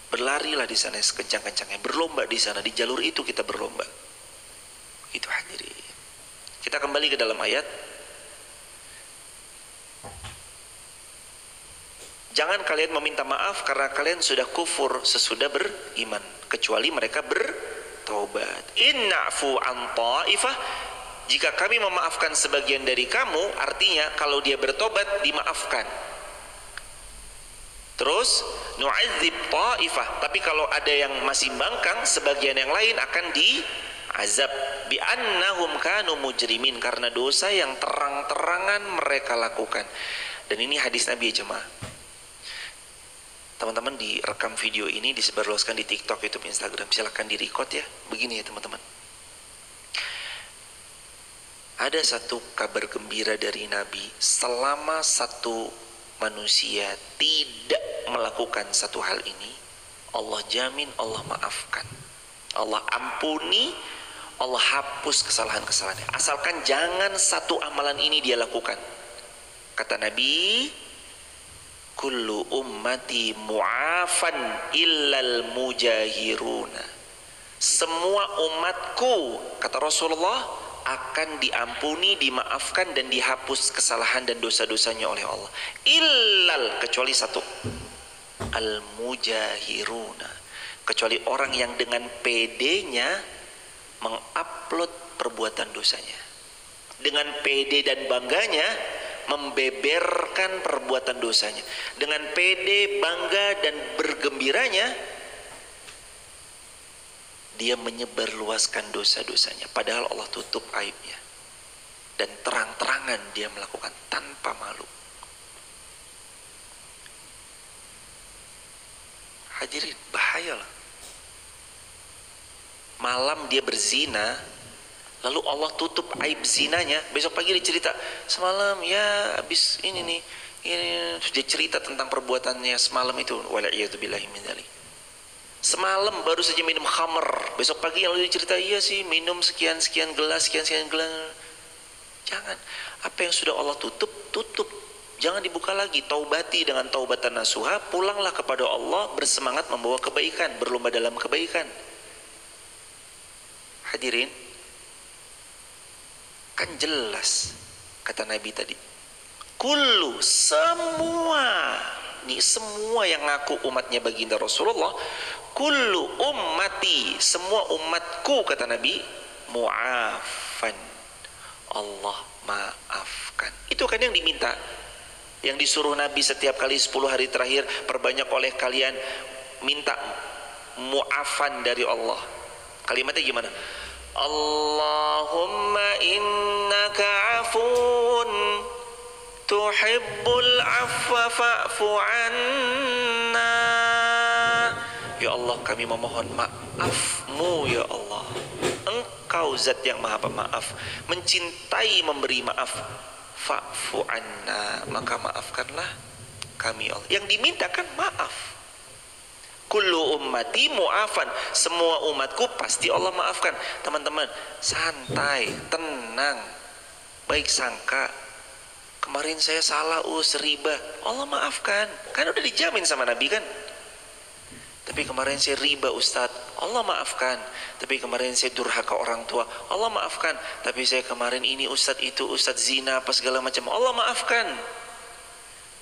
Berlarilah di sana sekencang-kencangnya, berlomba di sana, di jalur itu kita berlomba. Itu hadirin. Kita kembali ke dalam ayat. Jangan kalian meminta maaf karena kalian sudah kufur sesudah beriman, kecuali mereka bertobat. Inna'fu an ta'ifah, jika kami memaafkan sebagian dari kamu, artinya kalau dia bertobat dimaafkan. Terus nu'adzib ta'ifah, tapi kalau ada yang masih bangkang, sebagian yang lain akan diazab bi annahum kanu mujrimin, karena dosa yang terang-terangan mereka lakukan. Dan ini hadis Nabi ya jemaah. Teman-teman, direkam video ini disebarluaskan di TikTok, YouTube, Instagram, silahkan di-record ya. Begini ya teman-teman, ada satu kabar gembira dari Nabi, selama satu manusia tidak melakukan satu hal ini, Allah jamin, Allah maafkan, Allah ampuni, Allah hapus kesalahan-kesalahannya, asalkan jangan satu amalan ini dia lakukan. Kata Nabi, kullu ummati mu'afan illal mujahiruna, semua umatku, kata Rasulullah, akan diampuni, dimaafkan dan dihapus kesalahan dan dosa-dosanya oleh Allah, illal, kecuali satu, al mujahiruna, kecuali orang yang dengan pedenya mengupload perbuatan dosanya, dengan pede dan bangganya membeberkan perbuatan dosanya, dengan pede, bangga dan bergembiranya dia menyebarluaskan dosa-dosanya, padahal Allah tutup aibnya, dan terang-terangan dia melakukan tanpa malu. Hadirin, bahayalah. Malam dia berzina, lalu Allah tutup aib zinanya, besok pagi dia cerita, semalam ya habis ini nih, ini, dia cerita tentang perbuatannya semalam itu, wala'iyatubillahi min dzalik. Semalam baru saja minum khamr, besok pagi yang lalu cerita, iya sih minum sekian-sekian gelas, sekian-sekian gelas. Jangan, apa yang sudah Allah tutup, tutup. Jangan dibuka lagi. Taubati dengan taubatan nasuha, pulanglah kepada Allah bersemangat membawa kebaikan, berlomba dalam kebaikan. Hadirin, kan jelas kata Nabi tadi, kullu, semua, nih semua yang ngaku umatnya baginda Rasulullah, kullu ummati, semua umatku kata Nabi, mu'afan, Allah maafkan. Itu kan yang diminta, yang disuruh Nabi setiap kali 10 hari terakhir, perbanyak oleh kalian minta mu'afan dari Allah. Kalimatnya gimana? Allahumma innaka afun tuhibbul afwa fa'fu anna. Ya Allah, kami memohon maaf-Mu ya Allah. Engkau zat yang maha pemaaf, mencintai memberi maaf. Fa'fu anna, maka maafkanlah kami Allah. Yang diminta kan maaf. Kullu ummati mu'afan, semua umatku pasti Allah maafkan. Teman-teman, santai, tenang, baik sangka. Kemarin saya salah, riba, Allah maafkan. Kan udah dijamin sama Nabi kan. Tapi kemarin saya riba Ustadz, Allah maafkan. Tapi kemarin saya durhaka orang tua, Allah maafkan. Tapi saya kemarin ini Ustadz itu, Ustadz zina apa segala macam, Allah maafkan.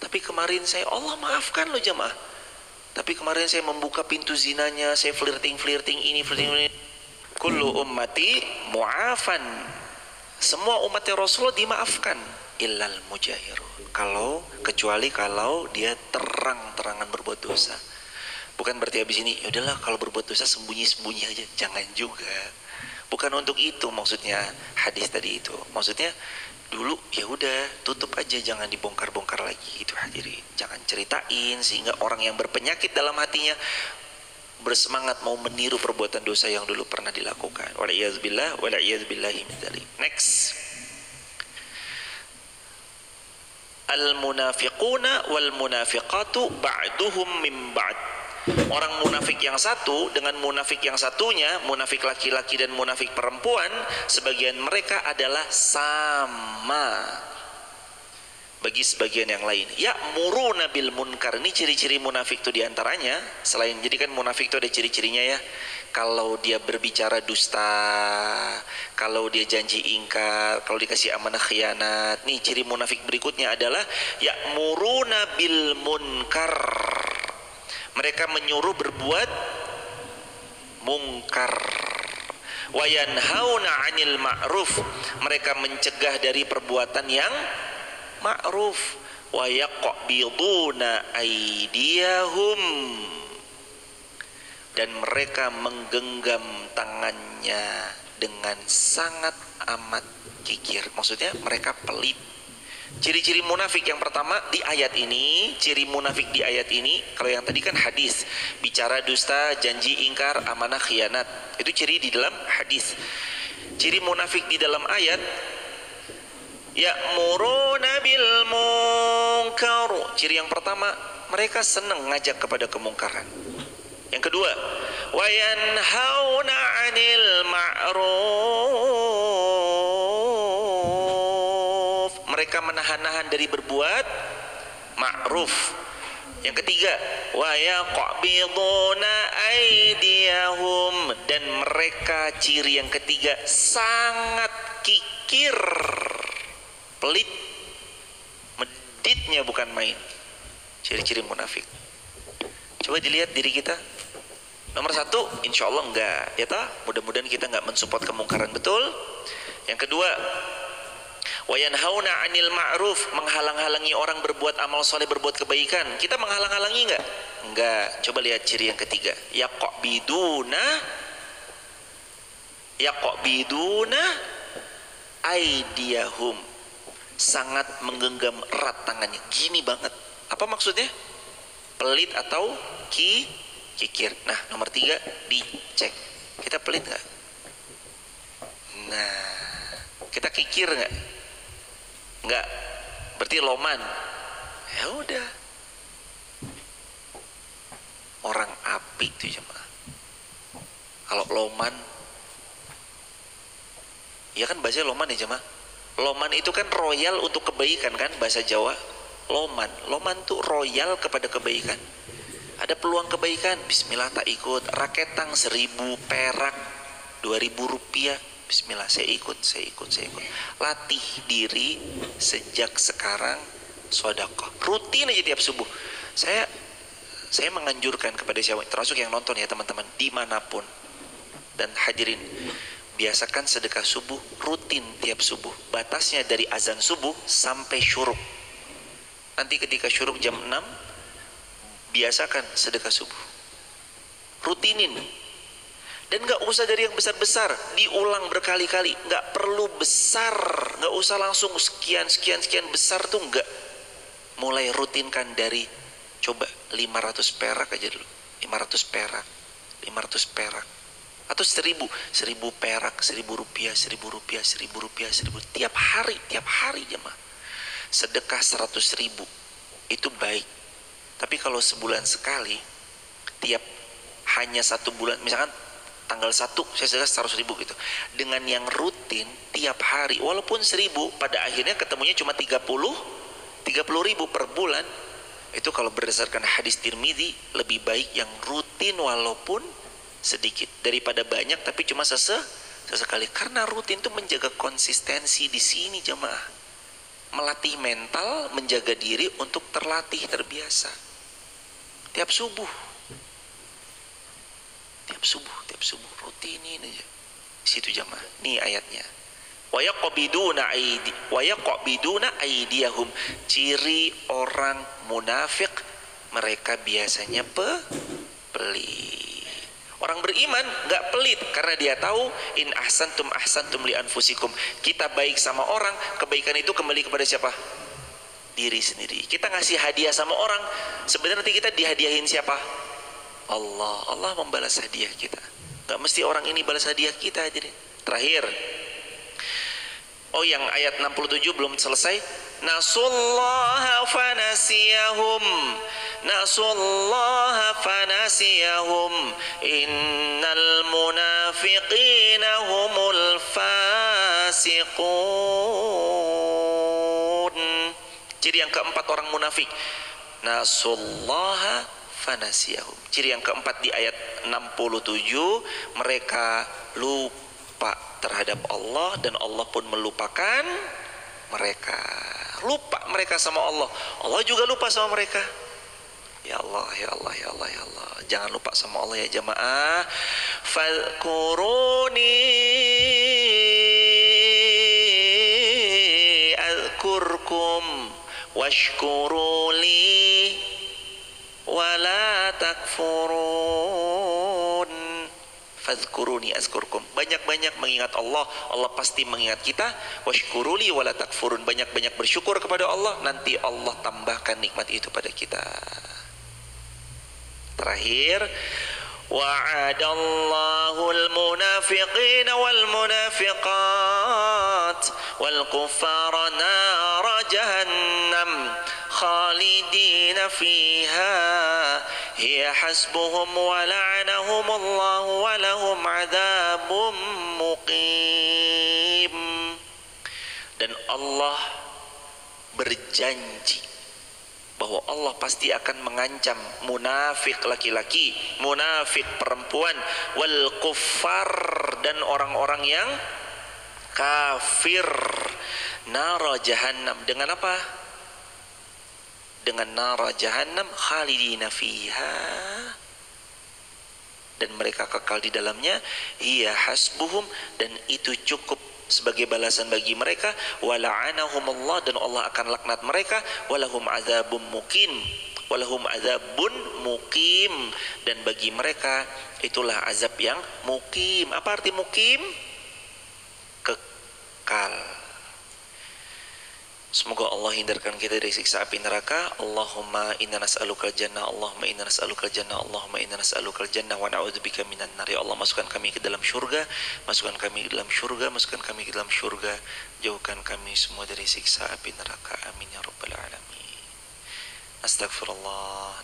Tapi kemarin saya, Allah maafkan loh jamaah. Tapi kemarin saya membuka pintu zinanya, saya flirting ini, flirting ini. Kullu ummati mu'afan, semua umatnya Rasulullah dimaafkan. Illal mujahirun, kecuali kalau dia terang-terangan berbuat dosa. Bukan berarti habis ini, ya udahlah kalau berbuat dosa sembunyi-sembunyi aja. Jangan juga. Bukan untuk itu maksudnya hadis tadi itu. Maksudnya dulu ya udah tutup aja, jangan dibongkar-bongkar lagi gitu hadirin. Jangan ceritain sehingga orang yang berpenyakit dalam hatinya bersemangat mau meniru perbuatan dosa yang dulu pernah dilakukan. Wal'iyadzubillah, wal'iyadzubillahi min dzalik. Next. Al-munafiquna wal munafiqatu ba'duhum min ba'd. Orang munafik yang satu dengan munafik yang satunya, munafik laki-laki dan munafik perempuan, sebagian mereka adalah sama bagi sebagian yang lain. Ya'muruna bil munkar, ini ciri-ciri munafik itu diantaranya. Selain, jadi kan munafik itu ada ciri-cirinya ya. Kalau dia berbicara dusta, kalau dia janji ingkar, kalau dikasih amanah khianat. Nih ciri munafik berikutnya adalah ya'muruna bil munkar, mereka menyuruh berbuat mungkar. Wa yanhauna 'anil ma'ruf, mereka mencegah dari perbuatan yang ma'ruf. Wa yaqbiduna aydiyahum, dan mereka menggenggam tangannya dengan sangat amat kikir. Maksudnya mereka pelit. Ciri-ciri munafik yang pertama di ayat ini, ciri munafik di ayat ini, kalau yang tadi kan hadis, bicara dusta, janji ingkar, amanah khianat, itu ciri di dalam hadis. Ciri munafik di dalam ayat, ya'muruna bil munkar, ciri yang pertama, mereka senang ngajak kepada kemungkaran. Yang kedua, wa yanhauna 'anil ma'ruf, mereka menahan-nahan dari berbuat ma'ruf. Yang ketiga, wa yaqbiduna aydiyahum, dan mereka ciri yang ketiga sangat kikir, pelit, meditnya bukan main. Ciri-ciri munafik. Coba dilihat diri kita. Nomor satu, insya Allah enggak, ya toh? Mudah-mudahan kita enggak mensupport kemungkaran, betul. Yang kedua, wa yanhauna 'anil ma'ruf, menghalang-halangi orang berbuat amal soleh, berbuat kebaikan. Kita menghalang-halangi enggak? Enggak. Coba lihat ciri yang ketiga, yaqbiduna aydiyahum, sangat menggenggam erat tangannya, gini banget. Apa maksudnya? Pelit atau kikir. Nah, nomor tiga, dicek, kita pelit nggak? Nah, kita kikir nggak? Nggak, berarti loman. Ya udah, orang api itu jemaah. Kalau loman, ya kan bahasa loman ya jemaah. Loman itu kan royal untuk kebaikan kan, bahasa Jawa. Loman. Loman tuh royal kepada kebaikan. Ada peluang kebaikan, bismillah tak ikut. Raketang 1.000 perak, 2.000 rupiah, bismillah saya ikut. Latih diri sejak sekarang sedekah. Rutin aja tiap subuh. Saya menganjurkan kepada siapa, termasuk yang nonton ya teman-teman, dimanapun dan hadirin, biasakan sedekah subuh rutin tiap subuh. Batasnya dari azan subuh sampai syuruk. Nanti ketika syuruk jam 6, biasakan sedekah subuh. Rutinin. Dan gak usah dari yang besar-besar, diulang berkali-kali. Gak perlu besar, gak usah langsung sekian besar tuh enggak. Mulai rutinkan dari coba 500 perak aja dulu. 500 perak atau 1.000 perak, 1.000 rupiah, 1.000 rupiah, 1.000 rupiah, 1.000 tiap hari jemaah. Sedekah 100.000 itu baik. Tapi kalau sebulan sekali, tiap hanya 1 bulan, misalkan tanggal 1 saya sedekah 100.000 gitu. Dengan yang rutin tiap hari, walaupun 1.000, pada akhirnya ketemunya cuma 30.000 per bulan. Itu kalau berdasarkan hadis Tirmidzi, lebih baik yang rutin walaupun sedikit daripada banyak tapi cuma sesekali. Karena rutin itu menjaga konsistensi di sini jemaah. Melatih mental, menjaga diri untuk terlatih, terbiasa. Tiap subuh rutinin aja. Situ jemaah. Nih ayatnya. Wa yaqbiduna aydiyahum. Ciri orang munafik, mereka biasanya pelit. Orang beriman gak pelit karena dia tahu in ahsantum li anfusikum. Kita baik sama orang, kebaikan itu kembali kepada siapa? Diri sendiri. Kita ngasih hadiah sama orang, sebenarnya nanti kita dihadiahin siapa? Allah membalas hadiah kita. Gak mesti orang ini balas hadiah kita. Jadi terakhir, yang ayat 67 belum selesai. Nasullaha fanasiyahum innal munafiqina humul fasiqun. Ciri yang keempat orang munafik, nasullaha fanasiyahum. Ciri yang keempat di ayat 67, mereka lupa terhadap Allah dan Allah pun melupakan mereka. Lupa mereka sama Allah, Allah juga lupa sama mereka. Ya Allah, ya Allah, ya Allah, ya Allah. Jangan lupa sama Allah ya jamaah. Fadhkuruni azkurkum washkuruli wala takfurun. Fadhkuruni azkurkum. Banyak-banyak mengingat Allah, Allah pasti mengingat kita. Washkuruli wala takfurun. Banyak-banyak bersyukur kepada Allah, nanti Allah tambahkan nikmat itu pada kita. Terakhir, wa'adallahu al-munafiqina wal-munafiqat wal-kuffara nara jahannam khalidina fiha hiya hasbuhum wa la'anahum Allah wa lahum adzabun muqim. Dan Allah berjanji bahwa Allah pasti akan mengancam munafik laki-laki, munafik perempuan, wal kuffar, dan orang-orang yang kafir, nara jahannam. Dengan apa? Dengan nara jahannam khalidina fiha, dan mereka kekal di dalamnya. Hiya hasbuhum, dan itu cukup sebagai balasan bagi mereka. Wala'anahumullah, dan Allah akan laknat mereka. Walahum adzabun muqim, dan bagi mereka itulah azab yang muqim. Apa arti muqim? Kekal. Semoga Allah hindarkan kita dari siksa api neraka. Allahumma inna nas'alukal jannah, Allahumma inna nas'alukal jannah, Allahumma inna nas'alukal jannah wa na'udzubika minan nar. Ya Allah, masukkan kami ke dalam surga, masukkan kami ke dalam surga, masukkan kami ke dalam surga. Jauhkan kami semua dari siksa api neraka. Amin ya rabbal alamin. Astagfirullah.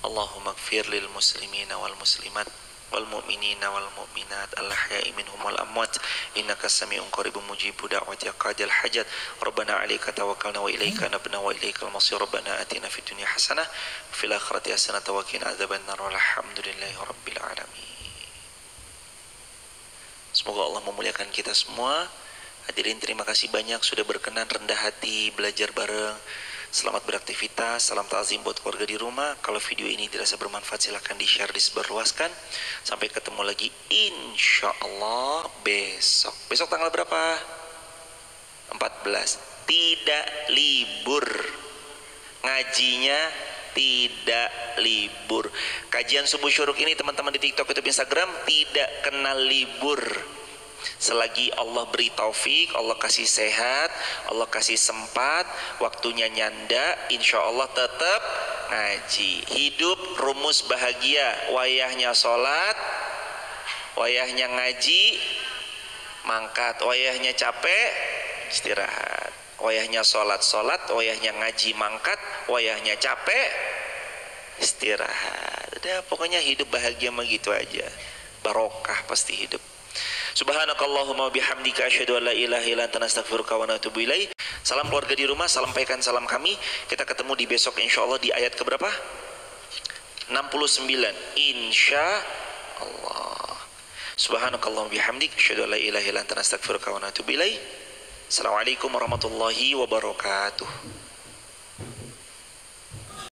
Allahumma ighfir lil muslimina wal muslimat wal mu'minina wal mu'minat al-ahya'i minhum wal amwat innaka sami'un qaribun mujibud da'wati qadil hajat rabbana 'alaika tawakkalna wa ilaika nabna wa ilaikal masir rabbana atina fid dunya hasanah wa fil akhirati hasanah wa qina adzabannar walhamdulillahi rabbil alamin. Semoga Allah memuliakan kita semua. Hadirin, terima kasih banyak sudah berkenan rendah hati belajar bareng. Selamat beraktivitas, salam ta'zim buat keluarga di rumah. Kalau video ini dirasa bermanfaat silahkan di-share, disebarluaskan. Sampai ketemu lagi insya Allah besok. Besok tanggal berapa? 14. Tidak libur. Ngajinya tidak libur. Kajian subuh syuruk ini teman-teman di TikTok, YouTube, Instagram tidak kenal libur. Selagi Allah beri taufik, Allah kasih sehat, Allah kasih sempat, waktunya nyanda, insya Allah tetap ngaji. Hidup rumus bahagia, wayahnya sholat, wayahnya ngaji, mangkat, wayahnya capek, istirahat. Wayahnya sholat, wayahnya ngaji, mangkat, wayahnya capek, istirahat. Udah, pokoknya hidup bahagia begitu aja. Barokah pasti hidup. Subhanakallahumma bihamdika asyhadu an la ilaha illa anta astaghfiruka wa atubu ilaik. Salam keluarga di rumah, sampaikan salam kami. Kita ketemu di besok insyaallah di ayat keberapa? 69 insyaallah. Subhanakallahumma bihamdika asyhadu an la ilaha illa anta astaghfiruka wa atubu ilaik. Assalamualaikum warahmatullahi wabarakatuh.